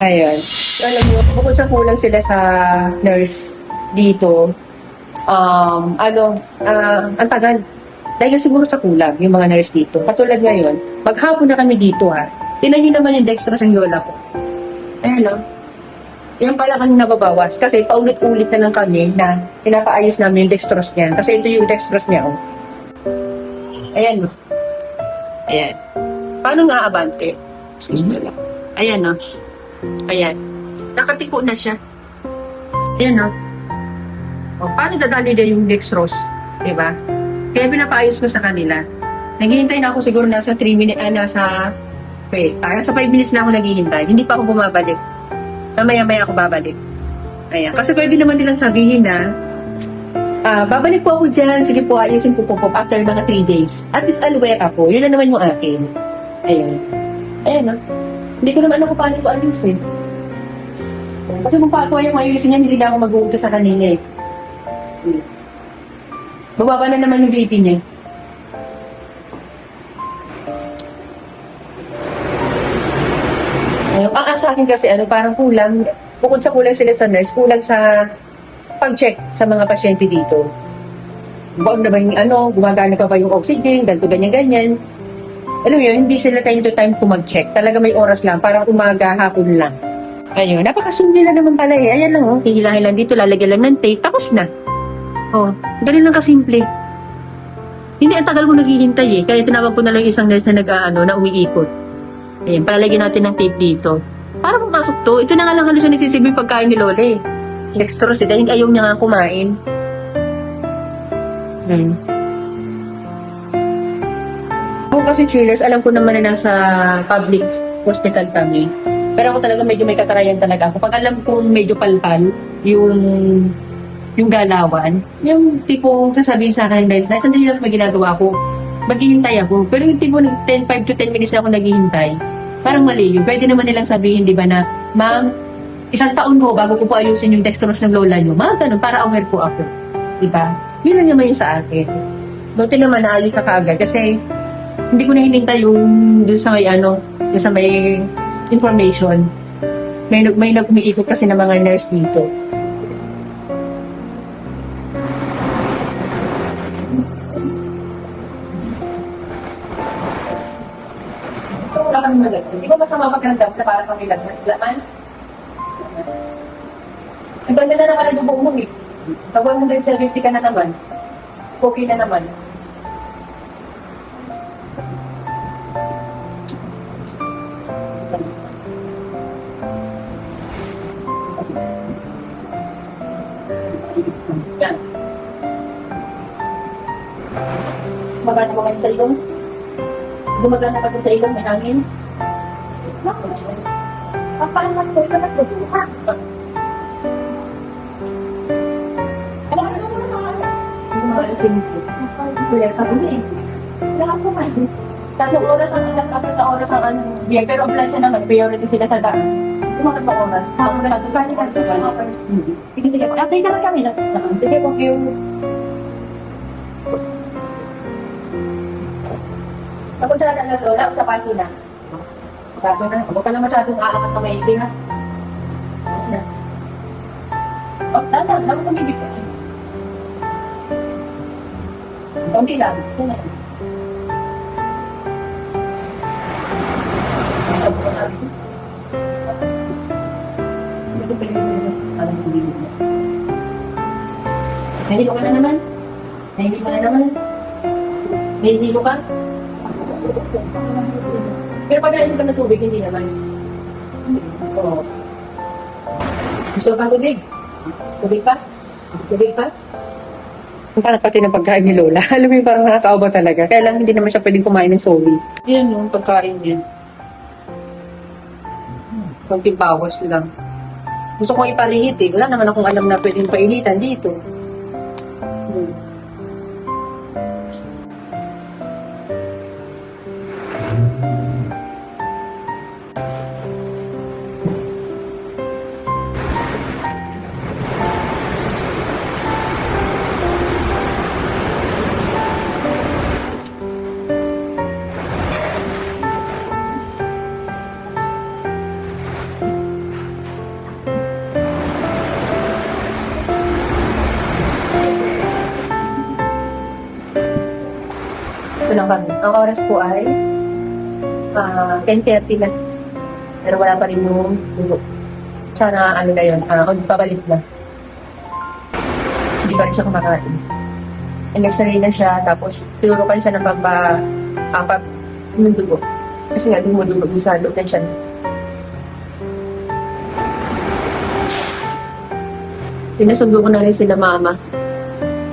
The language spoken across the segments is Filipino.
Ayun. So, alam mo, bukod sa kulang sila sa nurse dito, ang tagal. Dahil siguro sa kulang, yung mga nurse dito. Katulad ngayon, maghapon na kami dito ha. Tinan nyo naman yung dextrose ng lola ko. Ayan o. Yan pala kami nababawas. Kasi paulit-ulit na lang kami na pinapaayos namin yung dextrose niya. Kasi ito yung dextrose niya o. Ayan o. Ayan. Paano nga abante? Excuse me lang. Ayan o. Ayan. Nakatiko na siya. Ayan o. O, paano dadali din yung dextrose? Diba? Kaya pinapaayos ko sa kanila. Naghihintay na ako siguro nasa 3 minutes, nasa 5 minutes na ako naghihintay. Hindi pa ako bumabalik. Mamaya-maya ako babalik. Ayan. Kasi pwede naman nilang sabihin na, babalik po ako dyan. Sige po, ayusin po after mga 3 days. At least alwera po. Yun lang naman yung akin. Ayan. Ayan no? Hindi ko naman ako paano ko ayusin. Kasi kung pa ako yung ayusin yan, hindi na ako mag-uutos sa kanila eh. Bababa na naman yung baby niya. Ayun. Sa akin kasi, parang kulang. Bukod sa kulang sila sa nurse, kulang sa pag-check sa mga pasyente dito. Baon na ba yung gumagana pa ba yung oxygen, ganito, ganyan-ganyan. Alam mo yun, hindi sila time to time mag-check. Talaga may oras lang, parang umaga, hapon lang. Ayun, napakasimple lang naman pala eh. Ayan lang hihilahin lang dito, lalagyan lang ng tape, tapos na. Ganun lang kasimple. Hindi, ang tagal ko naghihintay eh. Kaya tinawag ko na lang isang nurse na na umiikot. Ayan, palalagyan natin ng tape dito. Para pumasok to, ito na nga lang halos na nagsisilbi pagkain ni Lola eh. Dextrose dahil ayaw niya nga kumain. Ako kasi chillers, alam ko naman na nasa public hospital kami. Pero ako talaga medyo may katarayan talaga ako. Pag alam kong medyo palpal, yung galawan, yung tipong sasabihin sa akin, nasa sandali lang may ginagawa ko, maghihintay ako. Pero yung tipong 5 to 10 minutes na ako naghihintay, parang mali yun. Pwede naman nilang sabihin, di ba na, ma'am, 1 taon ho bago ko po ayusin yung dextrose ng lola nyo. Mga ganun, para aware po ako. Di ba? Yun lang naman yung sa akin. Buti naman naayos na kaagad kasi hindi ko na hinintay yung dun sa may dun sa may information. May umiikot kasi ng mga nurse dito. Wala kami malagyan. Hindi ko masama pagkandam na para kami laman. Ang ganda na naman ang dugo mo eh. Pag 170 ka na naman, okay na naman. Yan. Gumagana ba kayo sa ilong? Gumagana pa sa ilong, may hangin? Paano ko ito nagduduha? Ano ka naman mga alas? Hindi mga alasing ko. Kuya, sabi niya eh. Wala ko man. 3 oras ang apat na oras ang biyay. Pero ang plan siya naman, priority sila sa daan. Ito mga 3 oras. Bali ka 6 hours. Sige, sige po. Update naman kami. Sige po, yung... Tapos siya na lola, sa paso na. Paso na. Huwag ka na masyadong aangat na maibig ha. Tama, lang kami bibig. Kunti lang. Nahilo ka na naman? Nahilo ka na naman? Nahilo ka? Pero pag nahilo ka na tubig, hindi naman. Oo. Gusto ka tubig? Tubig pa? Tubig pa? Parang pati ng pagkain ni Lola. Alam mo yung parang nakakaawa talaga. Kaya lang hindi naman siya pwedeng kumain ng solid. Yan yung pagkain niya. Kunting bawas lang. Gusto kong iparihit eh. Wala naman akong alam na pwedeng painitan dito. Dito lang kami. Ang oras po ay 10:30 na. Pero wala pa rin yung dugo. Sana ano na yun, kung pabalik na. Hindi pa rin siya kumakain. Nag-saray na siya, tapos tinurukan siya ng pag ng dugo. Kasi nga, dumudugo sa loob na siya. Pinasundo ko na rin sila mama.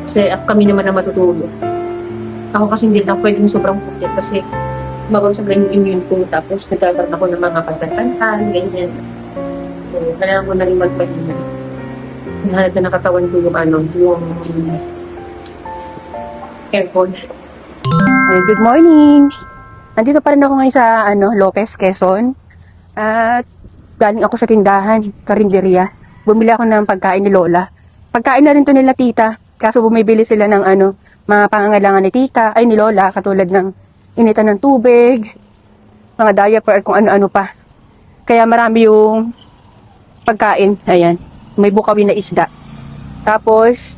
Kasi kami naman na matutulog. Ako kasi hindi na pwedeng sobrang puti kasi mabagsak lang yung immune ko. Tapos nagkakaroon ako ng mga pantan-pantan, ganyan. So, kailangan ko na rin magpahinga. Nahanap na nakatawan ko yung yung aircon. Good morning! Nandito pa rin ako ngayon sa Lopez, Quezon. At galing ako sa tindahan, karinderya. Bumili ako ng pagkain ni Lola. Pagkain na rin to nila tita. Kaso bumibili sila ng mga pangangailangan ni tita, ay ni Lola, katulad ng initan ng tubig, mga diaper, at kung ano-ano pa. Kaya marami yung pagkain. Ayan. May bukawin na isda. Tapos,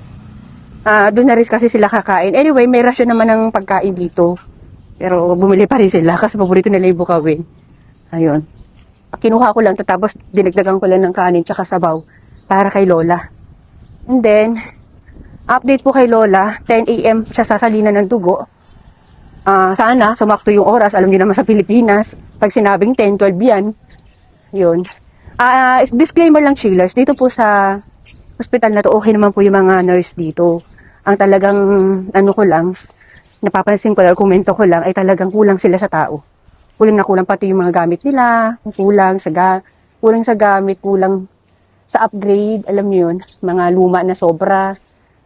doon na rin kasi sila kakain. Anyway, may rasyon naman ng pagkain dito. Pero bumili pa rin sila kasi paborito nila yung bukawin. Ayun. Kinuha ko lang to, tapos dinagdagan ko lang ng kanin tsaka sabaw para kay Lola. And then, update po kay Lola, 10 a.m. siya sasalina ng dugo. Sana, sumakto yung oras. Alam niyo naman sa Pilipinas, pag sinabing 10, 12 yan. Yun. Disclaimer lang, chillers. Dito po sa hospital na to, okay naman po yung mga nurse dito. Ang talagang, ko lang, napapansin ko lang, komento ko lang, ay talagang kulang sila sa tao. Kulang na kulang pati yung mga gamit nila, kulang sa gamit, kulang sa upgrade, alam niyo yun, mga luma na sobra.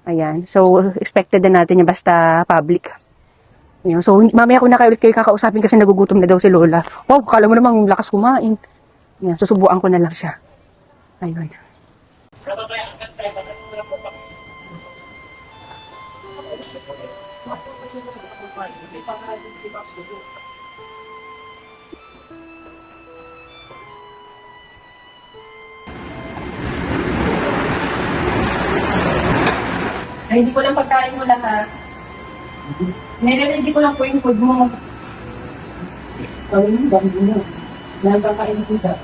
Ayan. So, expected na natin yung basta public. Ayan. So, mamaya ko na kayo ulit kayo kakausapin kasi nagugutom na daw si Lola. Wow, kala mo namang lakas kumain. Ayan. Susubuan ko na lang siya. Ayun. Ay, hindi ko lang pagkain mo lahat. Nire-ready ko lang po yung food mo. Gawin mo, gawin mo. Nagkakain mo siya.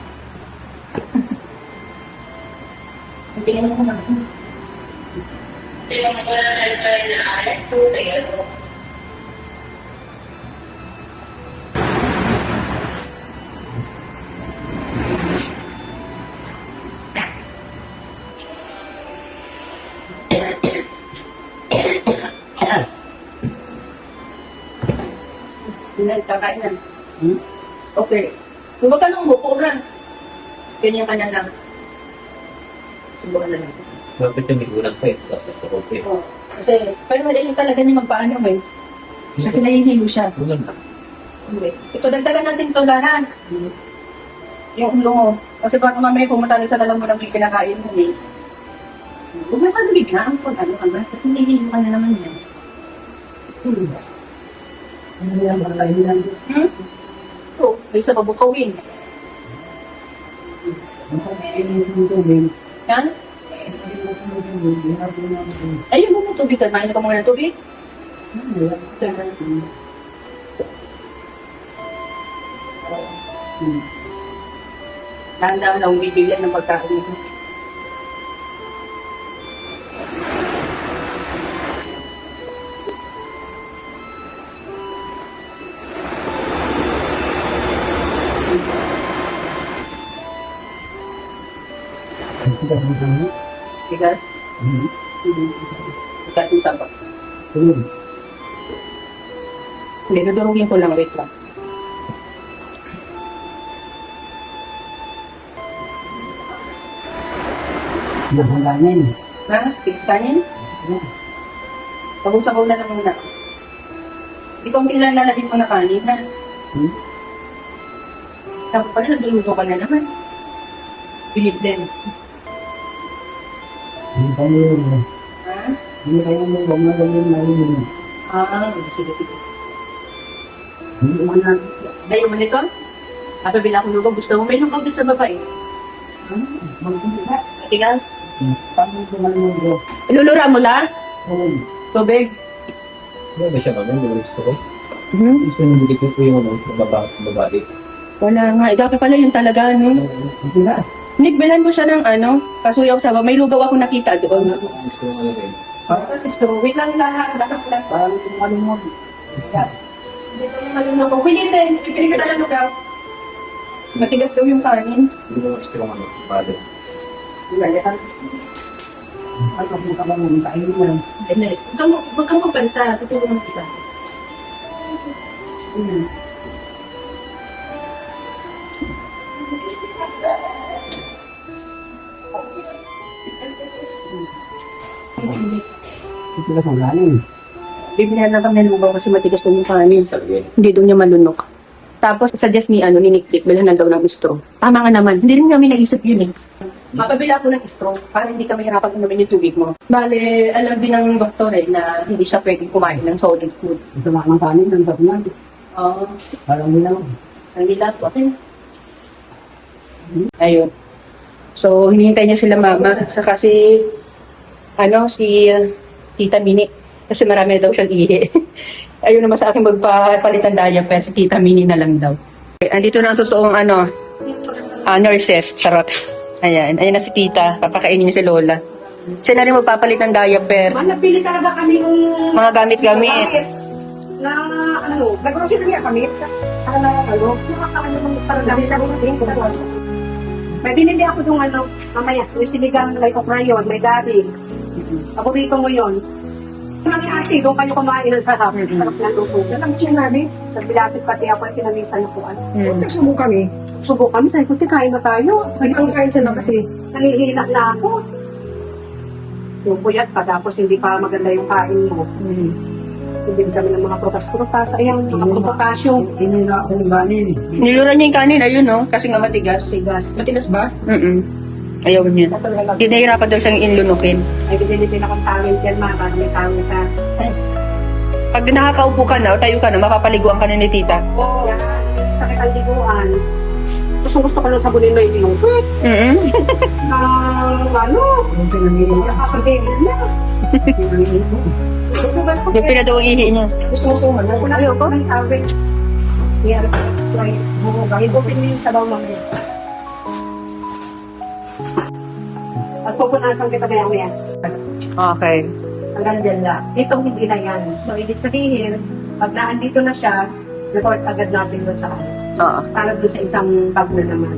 Tingnan mo naman. Tingnan mo na lang sa kakain na. Okay. Huwag ka nang buko ha. Ganyan ka na lang. Subukan na lang. Bakit yung may ulang pa eh? Kasi sa kopi. Oo. Kasi, pero madali talaga niya magpaano eh. Kasi nahihilo siya. Ulan na. Okay. Ito, dagdagan natin ito lahat. Yung ulo mo. Kasi baka mamaya pumunta sa lalang mo ng may kinakain mo eh. Huwag mo ka bigla. Ang phone, ano ka ba? Kasi nahihilo ka na naman yan. Ano yan? Bakain lang. Oo. May isa pa bukawin. Yan? Ayun mo tubig ka. Main ka muna ng tubig? Dahan-dahan lang bibigyan ng pagkain. Bigas? Bigas yung sabak. Hindi, dudurugin ko lang. Wait lang. Bigas kanin. Ha? Bigas kanin? Pag-usabaw na lang muna. Ikaw ang lalagyan mo na kanin, ha? Tapos pala, nagdulugo ka na naman. Bilib din. Hindi tayo yun. Ha? Hindi tayo yun. Huwag na ganyan na yun. Sige. Hindi mo na. Ayaw mo nito? Napabila akong lugaw. Gusto mo may lugaw din sa baba eh. Magpapita. Matigas? Paano ito malamang ko? Ilulura mo lang? Oo. Tubig? Ano ba siya kami? Gusto ko? Gusto nyo dito po yung babalik. Wala nga. Dapat pala yun talaga, no? Hindi na. Nick, bilhan mo siya ng kasuyaw sa may lugaw ako nakita doon. Gusto nyo alagay. Tapos istro, wait lang lahat, gasak lang. Parang tumalong mo. Isda. Dito yung malunok ko. Pilitin, pipili ka talaga lugaw. Matigas daw yung kanin. Hindi mo gusto yung balik. Hindi ka. Ay, papunta ka mo. Kainin mo lang. Huwag kang magpansa, tutulungan kita. Ito lang ang galing. Bibilihan na kami ng lugaw kasi matigas daw yung kanin. Sabi. Hindi daw niya malunok. Tapos, suggest ni Nick, bilhan na daw ng straw. Tama nga naman. Hindi rin namin naisip yun eh. Mapabila ako ng straw para hindi kami hirapan inumin yung tubig mo. Bale, alam din ng doktor na hindi siya pwedeng kumain ng solid food. Ito lang ang kanin. Ang sarap na. Oo. Parang nilang. Ang nila po. Okay. Ayun. So, hinihintay niya sila mama. Saka si Tita Mini. Kasi marami na daw siyang ihi. Ayun naman sa akin magpapalitan diaper. Si Tita Mini na lang daw. Okay, andito na ang totoong nurses. Charot. Ayan. Ayan na si Tita. Papakainin niya si Lola. Siya na rin magpapalit ng diaper. Napili talaga kami ng Mga gamit-gamit. na nag-grocery na kami. Parang gamit kami natin. May binili ako yung mamaya, yung sinigang may okrayon, may gabi. Paborito mo yun. Kami ate, doon kayo kumain ng sarap. Sarap na luto. Alam ko namin, nagbilasip pati ako at pinamisan na po. Nagsubo kami. Subo kami, sabi ko, kain na tayo. Ang kain sila kasi Nangihina na ako. Yung puyat pa, tapos hindi pa maganda yung kain mo. Hindi kami ng mga prutas-prutas. Ayan, mga potassium. Inira ako ng ganin. Nilura niya yung kanin. Ayun, no? Kasi nga matigas. Sigas. matigas ba? Ayaw niya. Ito na lang. Tinahirapan daw siyang inlunukin. Ay, binili din akong tawil dyan, mga bago may tawil ka. Pag nakakaupo ka na o tayo ka na, mapapaliguan ka na ni tita. Oo. Yan. Sakit ang liguan. Gusto ko lang sabunin mo yung lingkot. Yung pinangilin ka. Nakakagigil na. Pinangilin ko. Gusto ba ko? Yung pinadaw ang ihi niya. Gusto mo suman. Ayoko. Ng tawil. Yan. Try. Higupin mo yung sabaw mamaya. At pupunasan kita maya-maya. Okay. Hanggang dyan lang. Itong hindi na yan. So, ibig sabihin, pag naandito na siya, report agad natin doon sa kanya. Oo. Para doon sa isang tab na naman.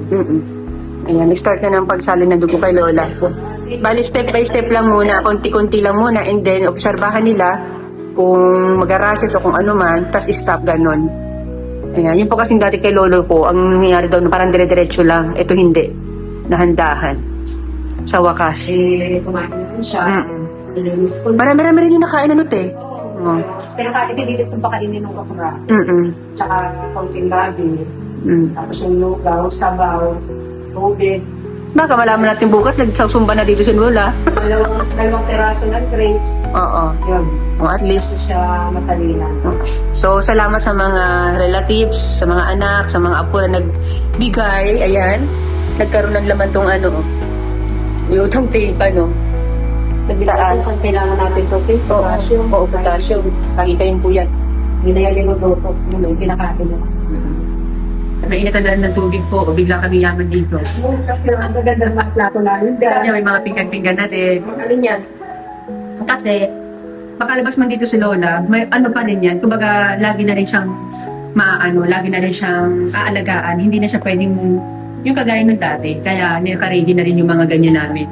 Ayan, start na ng pagsalin ng dugo kay Lola. Bali, step by step lang muna, konti-konti lang muna, and then, obserbahan nila kung mag-rashes o kung ano man, tas stop, ganon. Ayan, yun po kasing dati kay Lolo ko, ang nangyari daw na parang dire-diretso lang. Ito hindi. Nahandahan. Sa wakas. Eh, kumain naman siya. Ilinis ko. Marami-rami rin yung nakain ano, te. Oo. Pero ipinilit kong pakainin ng kapura. Tsaka konting gabi. Tapos yung lugaw, sabaw, tubig. Baka malaman natin bukas, nagsasumba na dito si Lola. Dalawang peraso ng grapes. Oo. Yun. O, at Hindi least. siya masalinan. So, salamat sa mga relatives, sa mga anak, sa mga apo na nagbigay. Ayan. Nagkaroon ng laman tong yung tong tape, Nagtaas. Kung kailangan natin tubig, potassium. Oo, potassium. Pakita yung puyat. Ginayali ng luto. Yun yung kinakain mo. Mainit na ng tubig po, o bigla kami yaman dito. Pero ang gaganda ng mga plato namin. Kaya may mga pinggan-pinggan natin. Ano yan? Kasi, makalabas man dito si Lola, may ano pa rin yan. Kumbaga, lagi na rin siyang lagi na rin siyang aalagaan. Hindi na siya pwedeng yung kagaya ng dati. Kaya, nakaready na rin yung mga ganyan namin.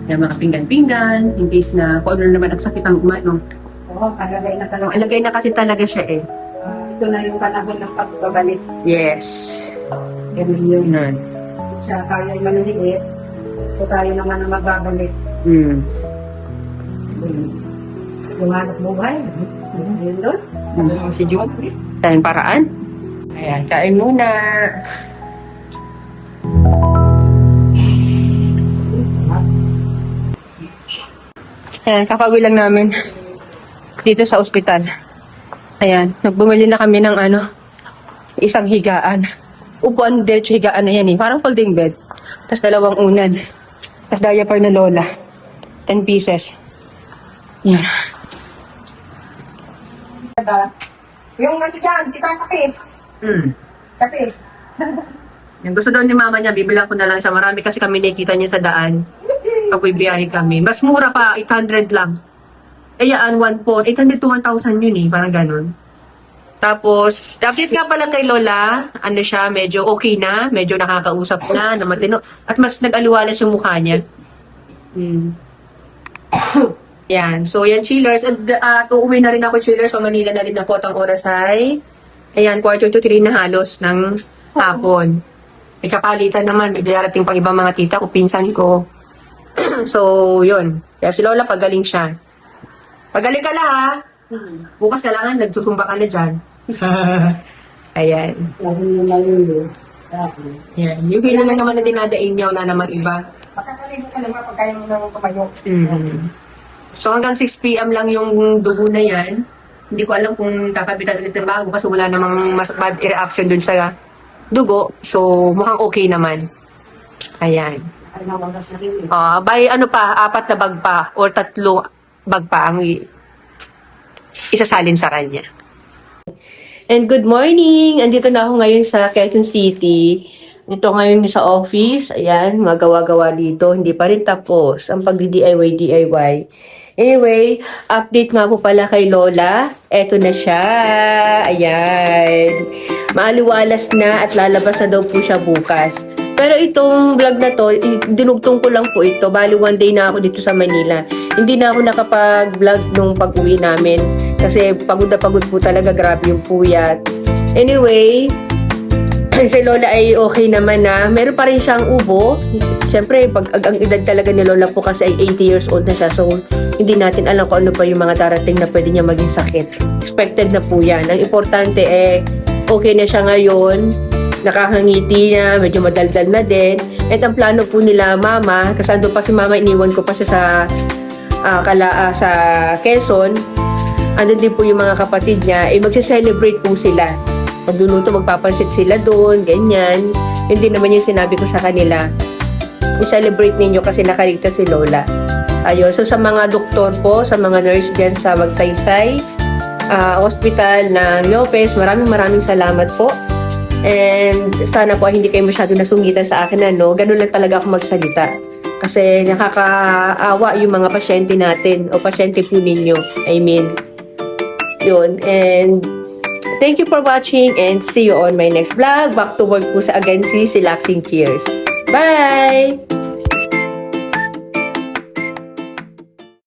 Yung mga pinggan-pinggan, in case na kung ano naman ang sakit ng umano. Oo, kagagay na talaga. Alagay na kasi talaga siya eh. Ito na yung panahon ng pagbabalik. Yes. Ganun yun. Yan. Siya kaya yung maliliit. So tayo naman ang magbabalik. Yung anak buhay. Yun doon. Si Jun. Tayong paraan. Ayan, kain muna. Ayan, kakauwi lang namin dito sa ospital. Ayan, nagbumili na kami ng isang higaan. Upuan, diretso higaan na yan eh. Parang folding bed. Tapos dalawang unan. Tapos diaper na Lola. 10 pieces. Yan. Yung ano dyan, di ba kape? Hmm. Kape. Yung gusto daw ni mama niya, bibilang ko na lang siya. Marami kasi kami nakikita niya sa daan. Pag bibiyahe kami. Mas mura pa, 800 lang. Eh yan, 1 po. 800 to 1,000 yun eh, parang ganun. Tapos, update nga pala kay Lola, ano siya, medyo okay na, medyo nakakausap na matino. At mas nag-aliwalas yung mukha niya. Hmm. Yan. So, yan, chillers. At uuwi na rin ako, chillers. So, Manila na rin ako. Ang oras ay, ayan, 2:45 na halos ng hapon. May kapalitan naman. May darating pang ibang mga tita ko, pinsan ko. So, yun. Kaya si Lola, pagaling siya. Pagaling ka lang, ha? Bukas kailangan, nagsusumba ka na dyan. Ayan. Lagi mo malulu. Yan. Yung kailan lang naman na dinadaing niya, wala naman iba. Makakaligo ka naman pag kaya mo naman tumayo. So hanggang 6 p.m. lang yung dugo na yan. Hindi ko alam kung kakabitan ulit ng bago kasi wala namang mas bad reaction dun sa dugo. So mukhang okay naman. Ayan. Ay, nawagas na rin. By ano pa, 4 na bag pa or 3 bag pa ang isasalin sa kanya. And good morning! Andito na ako ngayon sa Quezon City. Dito ngayon sa office. Ayan, magawa-gawa dito. Hindi pa rin tapos ang pag-DIY. Anyway, update nga po pala kay Lola. Eto na siya. Ayan. Maaliwalas na at lalabas na daw po siya bukas. Pero itong vlog na to, dinugtong ko lang po ito. Bali, 1 day na ako dito sa Manila. Hindi na ako nakapag-vlog nung pag-uwi namin. Kasi pagod na pagod po talaga. Grabe yung puyat. Anyway, si Lola ay okay naman na. Meron pa rin siyang ubo. Siyempre, ang edad talaga ni Lola po kasi ay 80 years old na siya. So, hindi natin alam kung ano pa yung mga darating na pwede niya maging sakit. Expected na po yan. Ang importante okay na siya ngayon. Nakakangiti na, medyo madaldal na din. At ang plano po nila mama, kasi ando pa si mama, iniwan ko pa siya sa Quezon. Andun din po yung mga kapatid niya, magse-celebrate po sila. Magluluto, magpapansit sila doon, ganyan. Hindi naman yung sinabi ko sa kanila. I-celebrate ninyo kasi nakaligtas si Lola. Ayun, so sa mga doktor po, sa mga nurse dyan sa Magsaysay, hospital ng Lopez, maraming salamat po. And sana po hindi kayo masyado nasungitan sa akin, ganun lang talaga ako magsalita. Kasi nakakaawa yung mga pasyente natin o pasyente po ninyo. I mean, yun. And thank you for watching and see you on my next vlog. Back to work po sa agency, si Laxing Cheers. Bye!